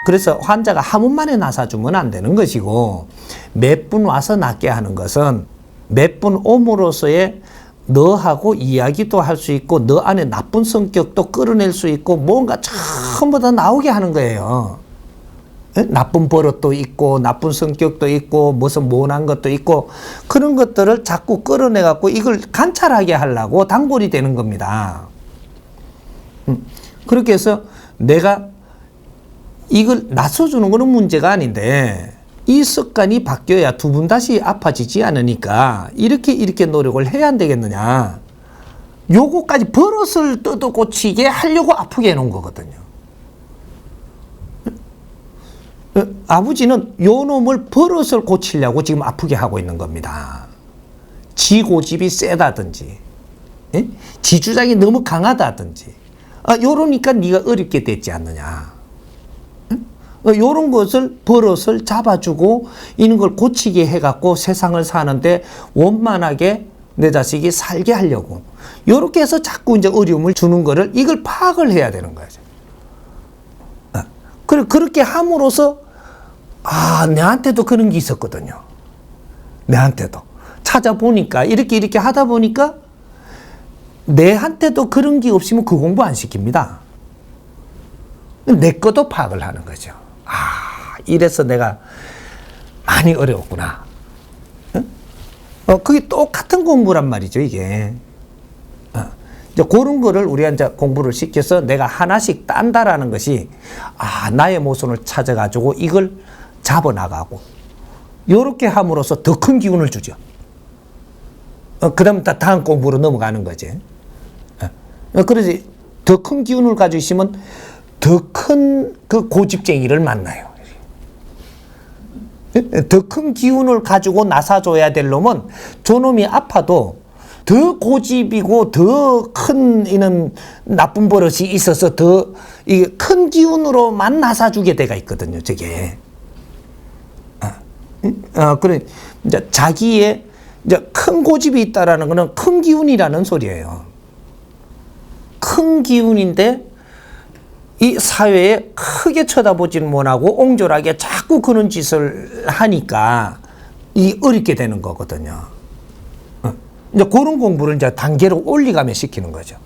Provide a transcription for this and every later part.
그래서 환자가 한 번만에 나사주면 안 되는 것이고, 몇 분 와서 낫게 하는 것은 몇 분 옴으로써의 너하고 이야기도 할 수 있고, 너 안에 나쁜 성격도 끌어낼 수 있고, 뭔가 전부 다 나오게 하는 거예요. 나쁜 버릇도 있고, 나쁜 성격도 있고, 무슨 모난 것도 있고, 그런 것들을 자꾸 끌어내갖고 이걸 관찰하게 하려고 단골이 되는 겁니다. 그렇게 해서 내가 이걸 나서주는 거는 문제가 아닌데, 이 습관이 바뀌어야 두 분 다시 아파지지 않으니까 이렇게 노력을 해야 안 되겠느냐. 요거까지 버릇을 뜯어 고치게 하려고 아프게 해놓은 거거든요. 아버지는 요 놈을 버릇을 고치려고 지금 아프게 하고 있는 겁니다. 지 고집이 세다든지, 지 주장이 너무 강하다든지, 요러니까 네가 어렵게 됐지 않느냐. 요런 것을 버릇을 잡아주고 이런 걸 고치게 해갖고 세상을 사는데 원만하게 내 자식이 살게 하려고 요렇게 해서 자꾸 이제 어려움을 주는 거를 이걸 파악을 해야 되는 거죠. 그렇게 함으로써 내한테도 그런 게 있었거든요. 내한테도 찾아보니까 이렇게 하다 보니까 내한테도 그런 게 없으면 그 공부 안 시킵니다. 내 것도 파악을 하는 거죠. 이래서 내가 많이 어려웠구나. 그게 똑같은 공부란 말이죠, 이게. 이제 그런 거를 우리가 이제 공부를 시켜서 내가 하나씩 딴다라는 것이, 나의 모순을 찾아가지고 이걸 잡아나가고, 요렇게 함으로써 더 큰 기운을 주죠. 그 다음 다음 공부로 넘어가는 거지. 그러지, 더 큰 기운을 가지고 있으면 더 큰 그 고집쟁이를 만나요. 더 큰 기운을 가지고 나사줘야 될 놈은 저놈이 아파도 더 고집이고 더 큰 이런 나쁜 버릇이 있어서 더 큰 기운으로만 나사주게 돼가 있거든요, 저게. 그래, 이제 자기의 이제 큰 고집이 있다라는 거는 큰 기운이라는 소리예요. 큰 기운인데 이 사회에 크게 쳐다보지는 못하고 옹졸하게 자꾸 그런 짓을 하니까 이 어렵게 되는 거거든요. 이제 그런 공부를 이제 단계로 올리가며 시키는 거죠.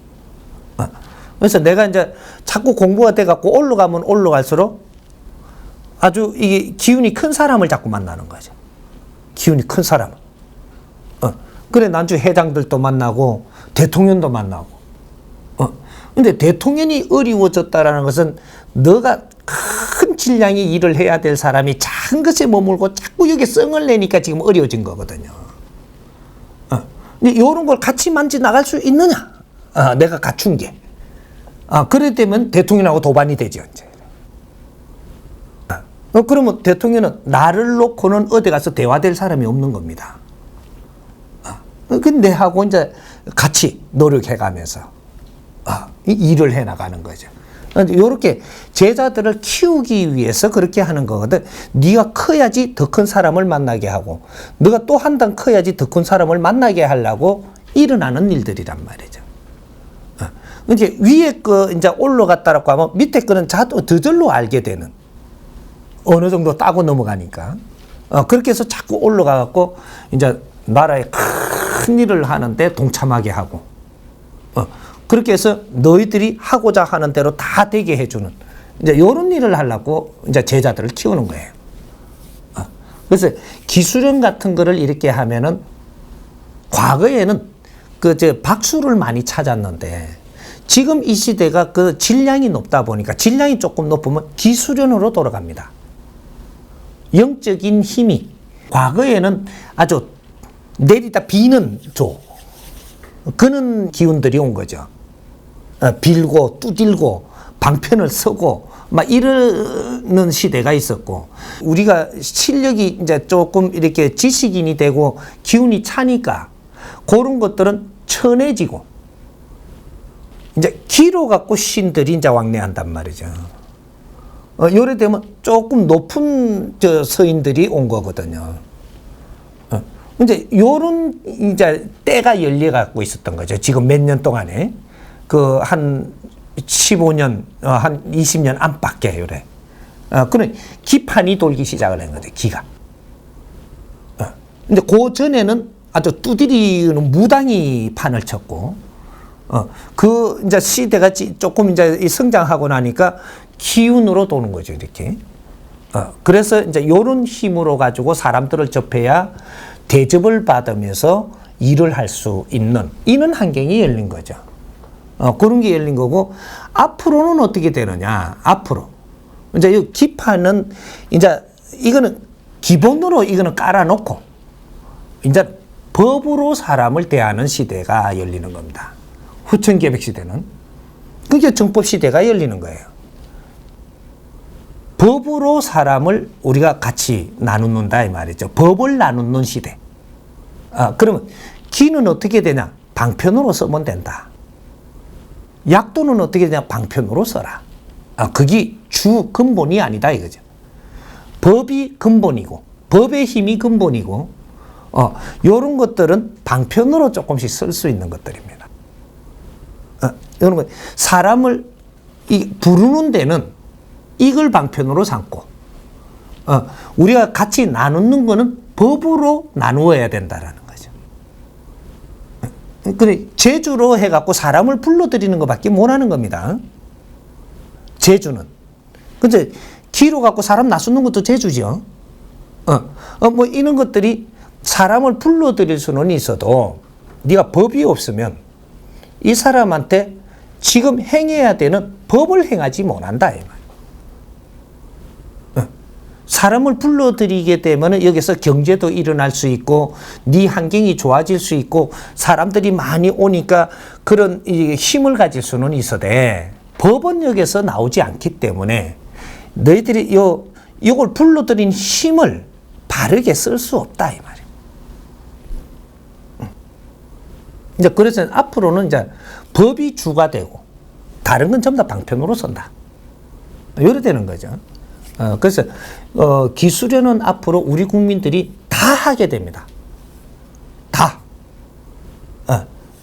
그래서 내가 이제 자꾸 공부가 돼갖고 올라가면 올라갈수록 아주 이게 기운이 큰 사람을 자꾸 만나는 거죠. 기운이 큰 사람. 그래, 난주 회장들도 만나고 대통령도 만나고. 근데 대통령이 어려워졌다라는 것은 너가 큰 질량의 일을 해야 될 사람이 작은 것에 머물고 자꾸 여기 성을 내니까 지금 어려워진 거거든요. 근데 이런 걸 같이 만지 나갈 수 있느냐? 내가 갖춘 게. 그래 되면 대통령하고 도반이 되죠, 이제. 그러면 대통령은 나를 놓고는 어디 가서 대화될 사람이 없는 겁니다. 근데 내하고 이제 같이 노력해가면서 일을 해 나가는 거죠. 이렇게 제자들을 키우기 위해서 그렇게 하는 거거든. 네가 커야지 더 큰 사람을 만나게 하고, 네가 또 한 단 커야지 더 큰 사람을 만나게 하려고 일어나는 일들이란 말이죠. 이제 위에 거 이제 올라갔다라고 하면 밑에 거는 저절로 알게 되는, 어느 정도 따고 넘어가니까. 그렇게 해서 자꾸 올라가갖고 이제 나라에 큰 일을 하는데 동참하게 하고, 그렇게 해서 너희들이 하고자 하는 대로 다 되게 해주는, 이제 이런 일을 하려고 이제 제자들을 키우는 거예요. 그래서 기술형 같은 거를 이렇게 하면은, 과거에는 박수를 많이 찾았는데, 지금 이 시대가 그 질량이 높다 보니까, 질량이 조금 높으면 기술형으로 돌아갑니다. 영적인 힘이, 과거에는 아주 내리다 비는 그런 기운들이 온 거죠. 빌고 두들고 방편을 서고 막 이러는 시대가 있었고, 우리가 실력이 이제 조금 이렇게 지식인이 되고 기운이 차니까 그런 것들은 천해지고, 이제 기로 갖고 신들이 이제 왕래한단 말이죠. 요래 되면 조금 높은 서인들이 온 거거든요. 이제 요런 이제 때가 열려 갖고 있었던 거죠. 지금 몇 년 동안에. 한 15년, 한 20년 안팎에 요래. 그런 기판이 돌기 시작을 한 거죠. 기가. 근데 그 전에는 아주 두드리는 무당이 판을 쳤고, 그 이제 시대가 조금 이제 성장하고 나니까 기운으로 도는 거죠. 이렇게. 그래서 이제 요런 힘으로 가지고 사람들을 접해야 대접을 받으면서 일을 할 수 있는 이런 환경이 열린 거죠. 그런 게 열린 거고, 앞으로는 어떻게 되느냐, 앞으로. 이제 이 기판은 이제 이거는 기본으로 이거는 깔아놓고, 이제 법으로 사람을 대하는 시대가 열리는 겁니다. 후천개벽 시대는. 그게 정법 시대가 열리는 거예요. 법으로 사람을 우리가 같이 나누는다 이 말이죠. 법을 나누는 시대. 그러면 기는 어떻게 되냐? 방편으로 쓰면 된다. 약도는 어떻게 되냐? 방편으로 써라. 그게 주 근본이 아니다 이거죠. 법이 근본이고, 법의 힘이 근본이고, 요런 것들은 방편으로 조금씩 쓸 수 있는 것들입니다. 이런 거 사람을 부르는 데는 이걸 방편으로 삼고, 우리가 같이 나누는 거는 법으로 나누어야 된다라는 거죠. 그래, 제주로 해갖고 사람을 불러들이는 것밖에 못하는 겁니다. 제주는. 근데 기로 갖고 사람 나서는 것도 제주죠. 뭐 이런 것들이 사람을 불러들일 수는 있어도 네가 법이 없으면 이 사람한테 지금 행해야 되는 법을 행하지 못한다. 사람을 불러들이게 되면 여기서 경제도 일어날 수 있고 네 환경이 좋아질 수 있고 사람들이 많이 오니까 그런 힘을 가질 수는 있어도 법은 여기서 나오지 않기 때문에 너희들이 요걸 불러들인 힘을 바르게 쓸 수 없다 이 말이에요. 이제 그래서 앞으로는 이제 법이 주가 되고 다른 건 전부 다 방편으로 쓴다. 이래 되는 거죠. 그래서 기수련은 앞으로 우리 국민들이 다 하게 됩니다. 다.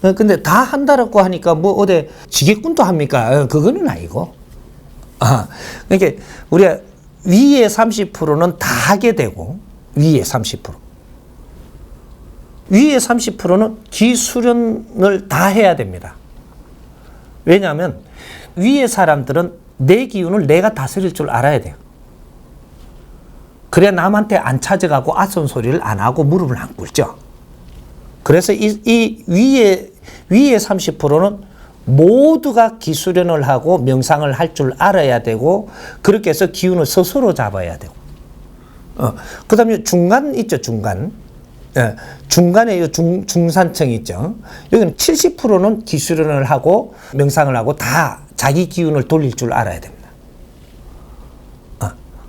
근데 다 한다라고 하니까 뭐 어디 지게꾼도 합니까? 그거는 아니고. 그러니까 우리가 위에 30%는 다 하게 되고 위에 30%. 위에 30%는 기수련을 다 해야 됩니다. 왜냐하면 위에 사람들은 내 기운을 내가 다스릴 줄 알아야 돼요. 그래야 남한테 안 찾아가고 아손소리를 안 하고 무릎을 안 꿇죠. 그래서 이 위에 30%는 모두가 기수련을 하고 명상을 할 줄 알아야 되고 그렇게 해서 기운을 스스로 잡아야 되고 그 다음에 중간 있죠. 중간에 중산층 있죠. 여기는 70%는 기수련을 하고 명상을 하고 다 자기 기운을 돌릴 줄 알아야 됩니다.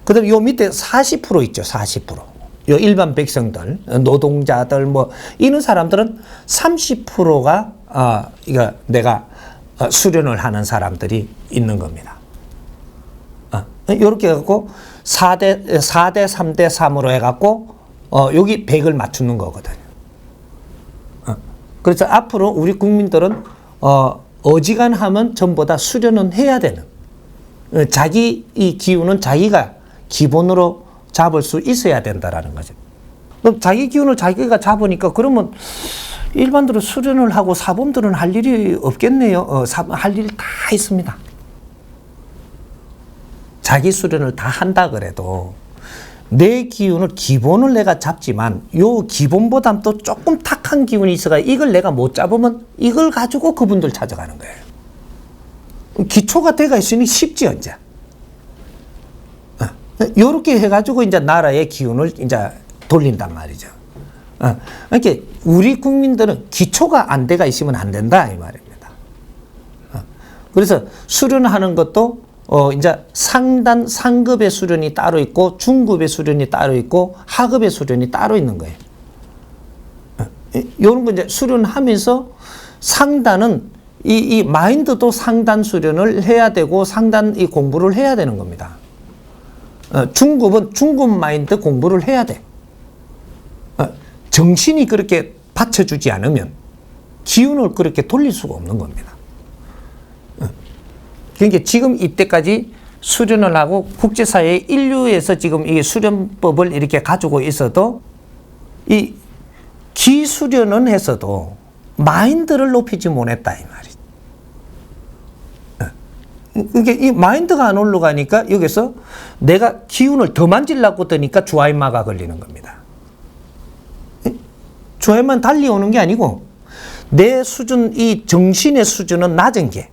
그 다음에 요 밑에 40% 있죠. 40%. 요 일반 백성들, 노동자들, 뭐, 이런 사람들은 30%가, 이거 내가 수련을 하는 사람들이 있는 겁니다. 요렇게 해갖고 4대 3대 3으로 해갖고, 여기 100을 맞추는 거거든요. 그래서 앞으로 우리 국민들은, 어지간하면 전부 다 수련은 해야 되는, 자기 이 기운은 자기가 기본으로 잡을 수 있어야 된다라는 거죠. 그럼 자기 기운을 자기가 잡으니까 그러면 일반적으로 수련을 하고 사범들은 할 일이 없겠네요. 할 일 다 있습니다. 자기 수련을 다 한다 그래도 내 기운을 기본을 내가 잡지만 요 기본보다 또 조금 탁한 기운이 있어가 이걸 내가 못 잡으면 이걸 가지고 그분들 찾아가는 거예요. 기초가 돼가 있으니 쉽지 언제. 요렇게 해가지고 이제 나라의 기운을 이제 돌린단 말이죠. 그러니까 우리 국민들은 기초가 안 돼가 있으면 안 된다 이 말입니다. 그래서 수련하는 것도 이제 상급의 수련이 따로 있고 중급의 수련이 따로 있고 하급의 수련이 따로 있는 거예요. 요런 거 이제 수련하면서 상단은 이 마인드도 상단 수련을 해야 되고 상단 이 공부를 해야 되는 겁니다. 중급은 중급 마인드 공부를 해야 돼. 정신이 그렇게 받쳐주지 않으면 기운을 그렇게 돌릴 수가 없는 겁니다. 그러니까 지금 이때까지 수련을 하고 국제사회 인류에서 지금 이 수련법을 이렇게 가지고 있어도 이 기수련은 했어도 마인드를 높이지 못했다 이 말이지. 이게 이 마인드가 안 올라가니까 여기서 내가 기운을 더 만지려고 드니까 주아인마가 걸리는 겁니다. 주아인마는 달려오는 게 아니고 내 수준, 이 정신의 수준은 낮은 게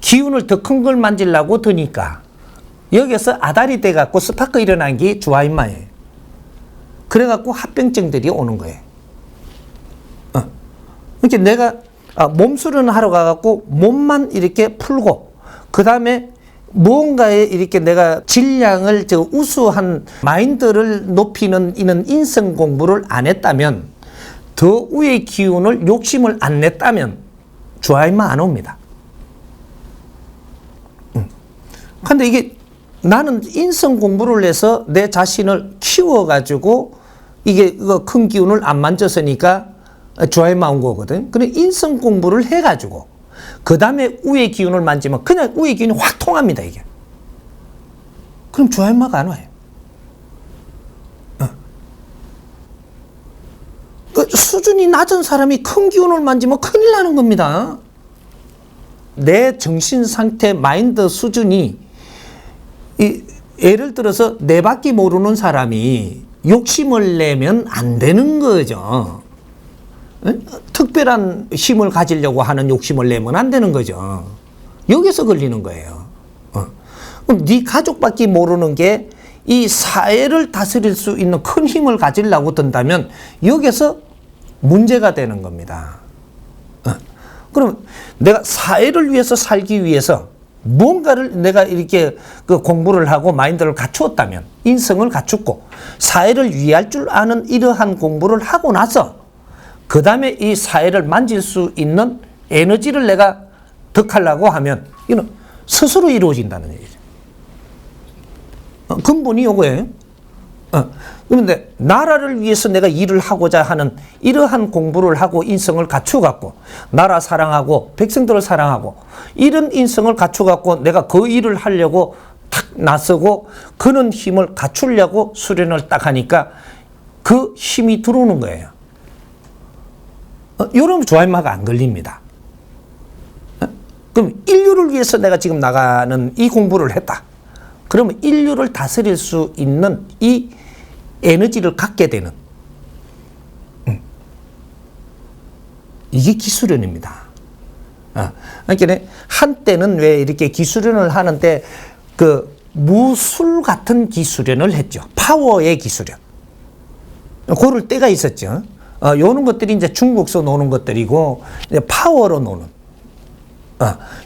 기운을 더 큰 걸 만지려고 드니까 여기서 아다리 돼갖고 스파크 일어난 게 주아인마예요. 그래갖고 합병증들이 오는 거예요. 그러니까 내가 몸수련을 하러 가갖고 몸만 이렇게 풀고 그 다음에 무언가에 이렇게 내가 질량을 우수한 마인드를 높이는 이런 인성 공부를 안 했다면 더 위의 기운을 욕심을 안 냈다면 주아인마 안 옵니다. 근데 이게 나는 인성 공부를 해서 내 자신을 키워가지고 이게 큰 기운을 안 만졌으니까 주아인마 온 거거든. 그래 인성 공부를 해가지고 그 다음에 위의 기운을 만지면 그냥 위의 기운이 확 통합니다 이게. 그럼 주아인마가 안 와요. 수준이 낮은 사람이 큰 기운을 만지면 큰일 나는 겁니다. 내 정신 상태, 마인드 수준이 예를 들어서 내 밖에 모르는 사람이 욕심을 내면 안 되는 거죠. 특별한 힘을 가지려고 하는 욕심을 내면 안 되는 거죠. 여기서 걸리는 거예요. 그럼 네 가족밖에 모르는 게 이 사회를 다스릴 수 있는 큰 힘을 가지려고 든다면 여기서 문제가 되는 겁니다. 그럼 내가 사회를 위해서 살기 위해서 뭔가를 내가 이렇게 공부를 하고 마인드를 갖추었다면, 인성을 갖추고 사회를 위할 줄 아는 이러한 공부를 하고 나서 그 다음에 이 사회를 만질 수 있는 에너지를 내가 득하려고 하면 이는 스스로 이루어진다는 얘기죠. 근본이 요거예요. 그런데 나라를 위해서 내가 일을 하고자 하는 이러한 공부를 하고 인성을 갖추어갖고 나라 사랑하고 백성들을 사랑하고 이런 인성을 갖추어갖고 내가 그 일을 하려고 탁 나서고 그런 힘을 갖추려고 수련을 딱 하니까 그 힘이 들어오는 거예요. 이러면 주아인마가 안 걸립니다. 그럼 인류를 위해서 내가 지금 나가는 이 공부를 했다. 그러면 인류를 다스릴 수 있는 이 에너지를 갖게 되는 이게 기수련입니다. 그러니까 한때는 왜 이렇게 기수련을 하는데 그 무술 같은 기수련을 했죠. 파워의 기수련. 그럴 때가 있었죠. 요런 것들이 이제 중국서 노는 것들이고 이제 파워로 노는.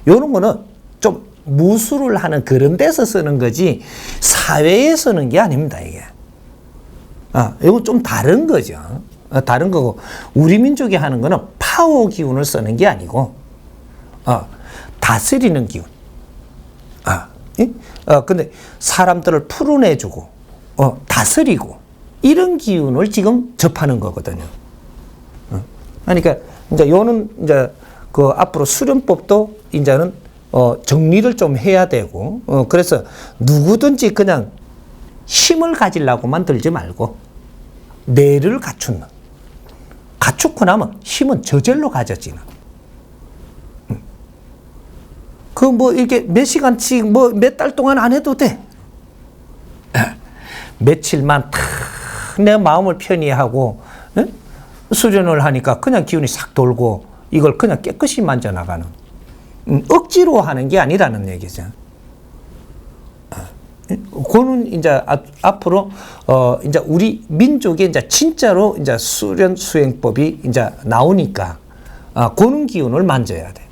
요런 거는 좀 무술을 하는 그런 데서 쓰는 거지 사회에 쓰는 게 아닙니다 이게. 이거 좀 다른 거죠. 다른 거고 우리 민족이 하는 거는 파워 기운을 쓰는 게 아니고 다스리는 기운. 근데 사람들을 풀어내주고 다스리고 이런 기운을 지금 접하는 거거든요. 그러니까 이제 요는 이제 그 앞으로 수련법도 이제는 정리를 좀 해야 되고 그래서 누구든지 그냥 힘을 가지려고만 들지 말고 뇌를 갖추는, 갖추고 나면 힘은 저절로 가져지는. 그 뭐 이렇게 몇 시간씩 뭐 몇 달 동안 안 해도 돼. 며칠만 탁 내 마음을 편히 하고 수련을 하니까 그냥 기운이 싹 돌고 이걸 그냥 깨끗이 만져나가는. 억지로 하는 게 아니라는 얘기죠. 그거는 이제 앞으로 이제 우리 민족에 이제 진짜로 이제 수련 수행법이 이제 나오니까 그런 기운을 만져야 돼.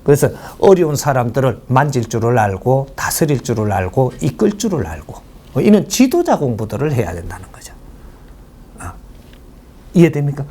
그래서 어려운 사람들을 만질 줄을 알고 다스릴 줄을 알고 이끌 줄을 알고 이런 지도자 공부들을 해야 된다는 거죠. 이해됩니까?